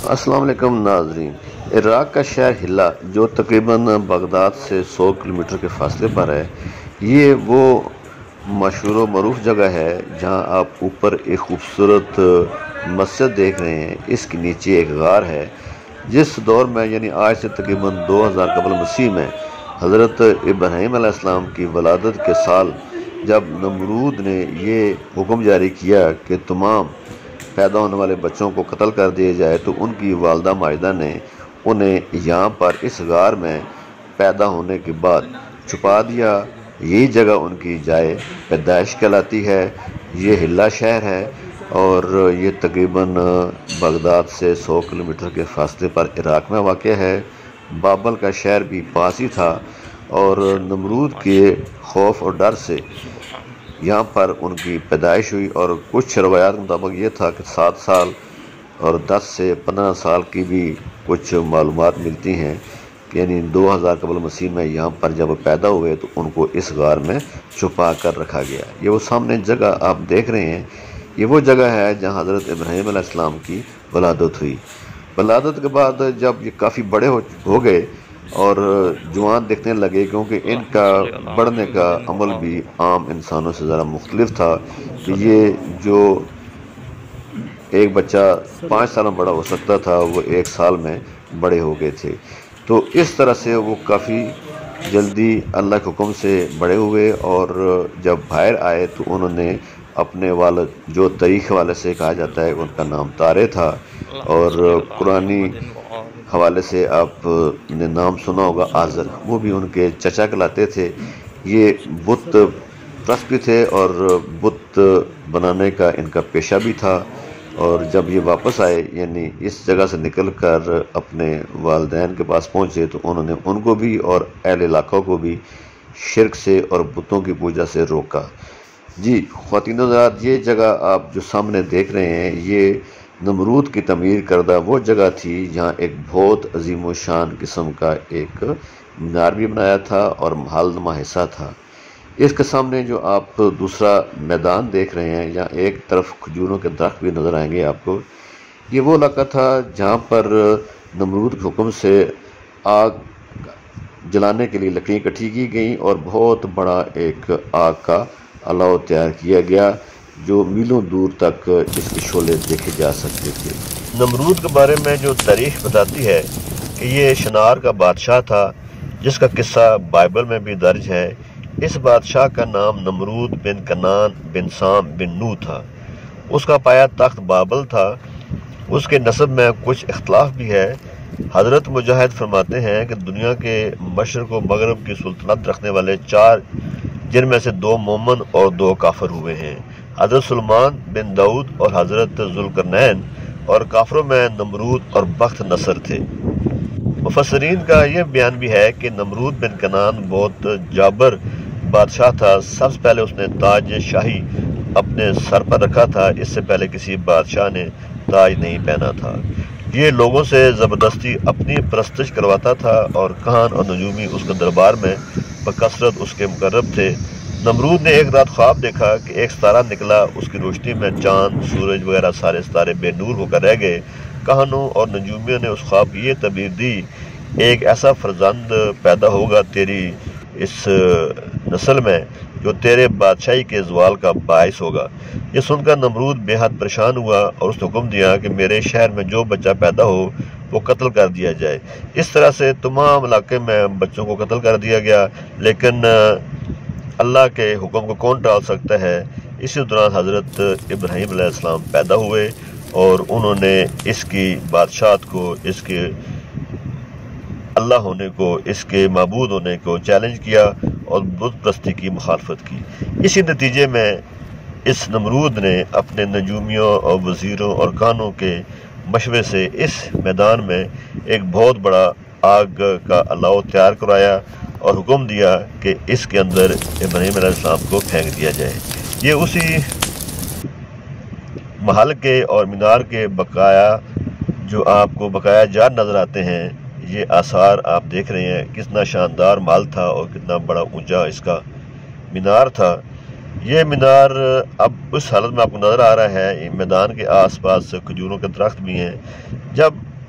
السلام علیکم ناظرین۔ عراق کا شہر حلہ جو تقریباً بغداد سے 100 کلومیٹر کے فاصلے پر ہے، یہ وہ مشہور و معروف جگہ ہے جہاں آپ اوپر ایک خوبصورت مسجد دیکھ رہے ہیں۔ اس کے نیچے ایک غار ہے جس دور میں یعنی آج سے تقریباً 2000 قبل مسیح میں حضرت ابراہیم علیہ السلام کی ولادت کے سال جب نمرود نے یہ حکم جاری کیا کہ تمام پیدا ہونے والے بچوں کو قتل کر دیا جائے، تو ان کی والدہ ماجدہ نے انہیں یہاں پر اس غار میں پیدا ہونے کے بعد چھپا دیا۔ یہی جگہ ان کی جائے پیدائش کہلاتی ہے۔ یہ حلہ شہر ہے اور یہ تقریباً بغداد سے 100 کلومیٹر کے فاصلے پر عراق میں واقع ہے۔ بابل کا شہر بھی پاس ہی تھا اور نمرود کے خوف اور ڈر سے یہاں پر ان کی پیدائش ہوئی، اور کچھ روایات کے مطابق یہ تھا کہ 7 سال اور 10 سے 15 سال کی بھی کچھ معلومات ملتی ہیں، یعنی 2000 قبل مسیح میں یہاں پر جب پیدا ہوئے تو ان کو اس غار میں چھپا کر رکھا گیا۔ یہ وہ سامنے جگہ آپ دیکھ رہے ہیں، یہ وہ جگہ ہے جہاں حضرت ابراہیم علیہ السلام کی ولادت ہوئی۔ ولادت کے بعد جب یہ کافی بڑے ہو گئے اور جوان دکھنے لگے، کیونکہ ان کا بڑھنے کا عمل بھی عام انسانوں سے ذرا مختلف تھا کہ یہ جو ایک بچہ 5 سال میں بڑا ہو سکتا تھا وہ 1 سال میں بڑے ہو گئے تھے۔ تو اس طرح سے وہ کافی جلدی اللہ کے حکم سے بڑے ہوئے، اور جب باہر آئے تو انہوں نے اپنے والد جو تاریخ حوالے سے کہا جاتا ہے ان کا نام طارے تھا، اور قرآنی حوالے سے آپ نے نام سنا ہوگا آزر، وہ بھی ان کے چچا کہلاتے تھے۔ یہ بت پرست بھی تھے اور بت بنانے کا ان کا پیشہ بھی تھا، اور جب یہ واپس آئے یعنی اس جگہ سے نکل کر اپنے والدین کے پاس پہنچے تو انہوں نے ان کو بھی اور اہل علاقوں کو بھی شرک سے اور بتوں کی پوجا سے روکا۔ جی خواتین و حضرات، یہ جگہ آپ جو سامنے دیکھ رہے ہیں یہ نمرود کی تعمیر کردہ وہ جگہ تھی جہاں ایک بہت عظیم و شان قسم کا ایک مینار بھی بنایا تھا اور محل نما حصہ تھا۔ اس کے سامنے جو آپ دوسرا میدان دیکھ رہے ہیں، یہاں ایک طرف کھجوروں کے درخت بھی نظر آئیں گے آپ کو۔ یہ وہ علاقہ تھا جہاں پر نمرود کے حکم سے آگ جلانے کے لیے لکڑیاں اکٹھی کی گئیں اور بہت بڑا ایک آگ کا الاؤ تیار کیا گیا جو میلوں دور تک اس کے شعلے دیکھے جا سکتے تھے۔ نمرود کے بارے میں جو تاریخ بتاتی ہے کہ یہ شنار کا بادشاہ تھا جس کا قصہ بائبل میں بھی درج ہے۔ اس بادشاہ کا نام نمرود بن کنان بن سام بن نو تھا۔ اس کا پایا تخت بابل تھا۔ اس کے نسب میں کچھ اختلاف بھی ہے۔ حضرت مجاہد فرماتے ہیں کہ دنیا کے مشرق و مغرب کی سلطنت رکھنے والے 4 جن میں سے 2 مومن اور 2 کافر ہوئے ہیں، حضرت سلمان بن داؤد اور حضرت ذوالقرنین، اور کافروں میں نمرود اور بخت نصر تھے۔ مفسرین کا یہ بیان بھی ہے کہ نمرود بن کنان بہت جابر بادشاہ تھا۔ سب سے پہلے اس نے تاج شاہی اپنے سر پر رکھا تھا، اس سے پہلے کسی بادشاہ نے تاج نہیں پہنا تھا۔ یہ لوگوں سے زبردستی اپنی پرستش کرواتا تھا اور کہان اور نجومی اس کے دربار میں بکثرت اس کے مقرب تھے۔ نمرود نے ایک رات خواب دیکھا کہ ایک ستارہ نکلا، اس کی روشنی میں چاند، سورج وغیرہ سارے ستارے بے نور ہو کر رہ گئے۔ کہانوں اور نجومیوں نے اس خواب کی یہ تعبیر دی، ایک ایسا فرزند پیدا ہوگا تیری اس نسل میں جو تیرے بادشاہی کے زوال کا باعث ہوگا۔ یہ سن کر نمرود بے حد پریشان ہوا اور اس نے حکم دیا کہ میرے شہر میں جو بچہ پیدا ہو وہ قتل کر دیا جائے۔ اس طرح سے تمام علاقے میں بچوں کو قتل کر دیا گیا، لیکن اللہ کے حکم کو کون ٹال سکتا ہے۔ اسی دوران حضرت ابراہیم علیہ السلام پیدا ہوئے اور انہوں نے اس کی بادشاہت کو، اس کے اللہ ہونے کو، اس کے معبود ہونے کو چیلنج کیا اور بت پرستی کی مخالفت کی۔ اسی نتیجے میں اس نمرود نے اپنے نجومیوں اور وزیروں اور کہانوں کے مشورے سے اس میدان میں ایک بہت بڑا آگ کا الاؤ تیار کرایا اور حکم دیا کہ اس کے اندر ابراہیم علیہ السلام کو پھینک دیا جائے۔ یہ اسی محل کے اور مینار کے بقایا جو آپ کو بقایا جات نظر آتے ہیں، یہ آثار آپ دیکھ رہے ہیں۔ کتنا شاندار محل تھا اور کتنا بڑا اونچا اس کا مینار تھا۔ یہ مینار اب اس حالت میں آپ کو نظر آ رہا ہے۔ میدان کے آس پاس کھجوروں کے درخت بھی ہیں۔ جب